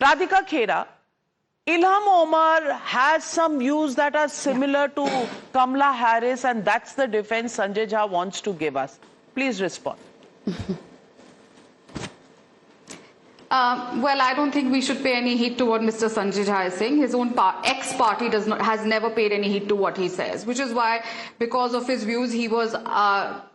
Radhika Khera, Ilham Omar has some views that are similar to Kamala Harris, and that's the defense Sanjay Jha wants to give us. Please respond. Well, I don't think we should pay any heed to what Mr. Sanjay Jha is saying. His own ex-party has never paid any heed to what he says, which is why, because of his views, he was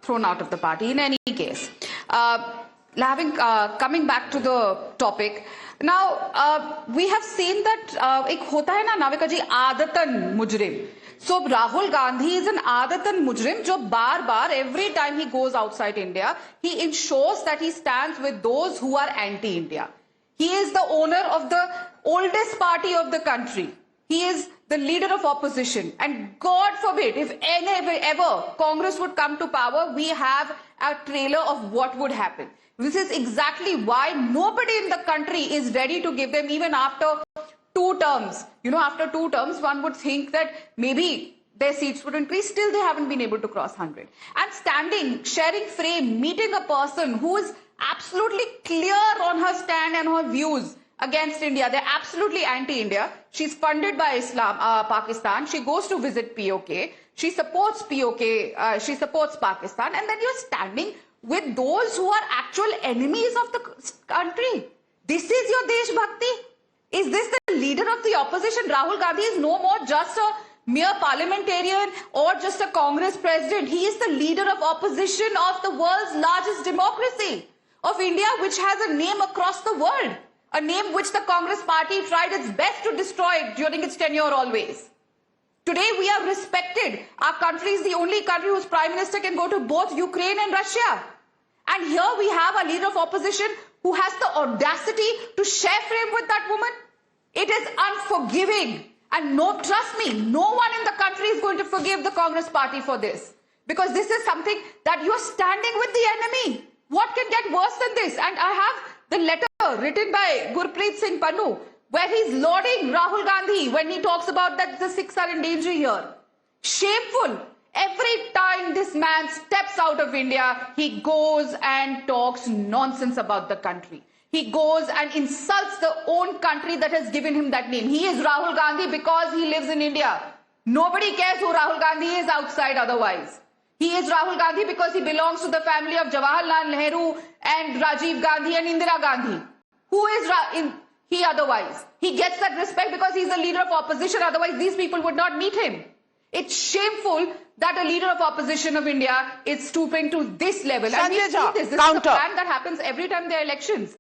thrown out of the party. In any case, coming back to the topic, now we have seen that एक होता है ना नाविका जी आदतन मुजरिम. So Rahul Gandhi is an adatan mujrim जो बार-बार every time he goes outside India, he ensures that he stands with those who are anti-India. He is the owner of the oldest party of the country. He is the leader of opposition. And God forbid, if ever Congress would come to power, we have a trailer of what would happen. This is exactly why nobody in the country is ready to give them even after 2 terms. You know, after 2 terms, one would think that maybe their seats would increase. Still, they haven't been able to cross 100. And standing, sharing frame, meeting a person who is absolutely clear on her stand and her views against India. They're absolutely anti-India. She's funded by Pakistan. She goes to visit POK. She supports POK. She supports Pakistan. And then you're standing with those who are actual enemies of the country. This is your Desh Bhakti? Is this the leader of the opposition? Rahul Gandhi is no more just a mere parliamentarian or just a Congress president. He is the leader of opposition of the world's largest democracy, of India, which has a name across the world, a name which the Congress party tried its best to destroy during its tenure always. Today we are respected. Our country is the only country whose prime minister can go to both Ukraine and Russia. And here we have a leader of opposition who has the audacity to share frame with that woman. It is unforgiving. And no, trust me, no one in the country is going to forgive the Congress party for this. Because this is something that you're standing with the enemy. What can get worse than this? And I have the letter written by Gurpreet Singh Pannu, where he's lauding Rahul Gandhi when he talks about that the Sikhs are in danger here. Shameful. Every time this man steps out of India, he goes and talks nonsense about the country. He goes and insults the own country that has given him that name. He is Rahul Gandhi because he lives in India. Nobody cares who Rahul Gandhi is outside otherwise. He is Rahul Gandhi because he belongs to the family of Jawaharlal Nehru and Rajiv Gandhi and Indira Gandhi. Who is he otherwise? He gets that respect because he's a leader of opposition. Otherwise, these people would not meet him. It's shameful that a leader of opposition of India is stooping to this level. And we see this. This is a plan that happens every time there are elections.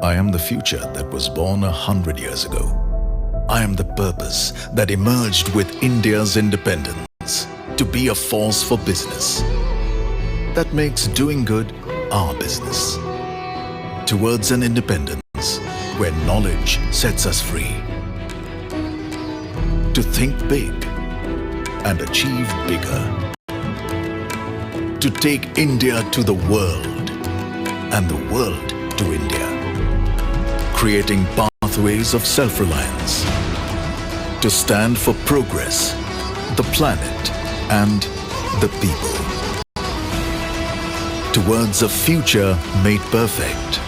I am the future that was born 100 years ago. I am the purpose that emerged with India's independence to be a force for business that makes doing good our business. Towards an independence where knowledge sets us free. To think big and achieve bigger. To take India to the world and the world to India. Creating pathways of self-reliance. To stand for progress, the planet and the people. Towards a future made perfect.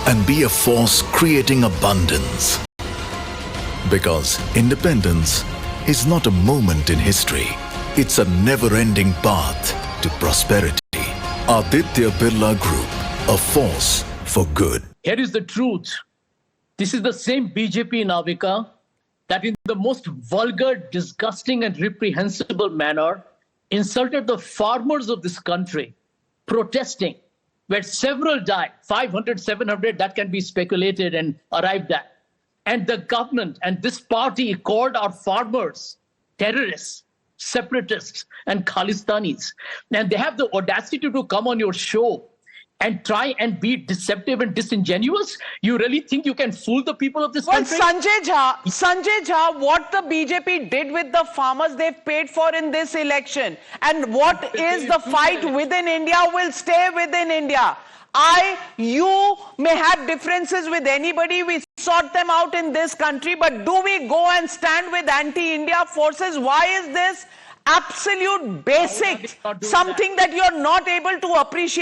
And be a force creating abundance. Because independence is not a moment in history. It's a never-ending path to prosperity. Aditya Birla Group, a force for good. Here is the truth. This is the same BJP Navika that in the most vulgar, disgusting and reprehensible manner insulted the farmers of this country protesting, where several died, 500, 700, that can be speculated and arrived at. And the government and this party called our farmers terrorists, separatists, and Khalistanis. And they have the audacity to come on your show and try and be deceptive and disingenuous. You really think you can fool the people of this country? Well, Sanjay Jha, what the BJP did with the farmers, they've paid for in this election. And what is the fight within India will stay within India. You may have differences with anybody. We sort them out in this country. But do we go and stand with anti-India forces? Why is this absolute basic something that you're not able to appreciate?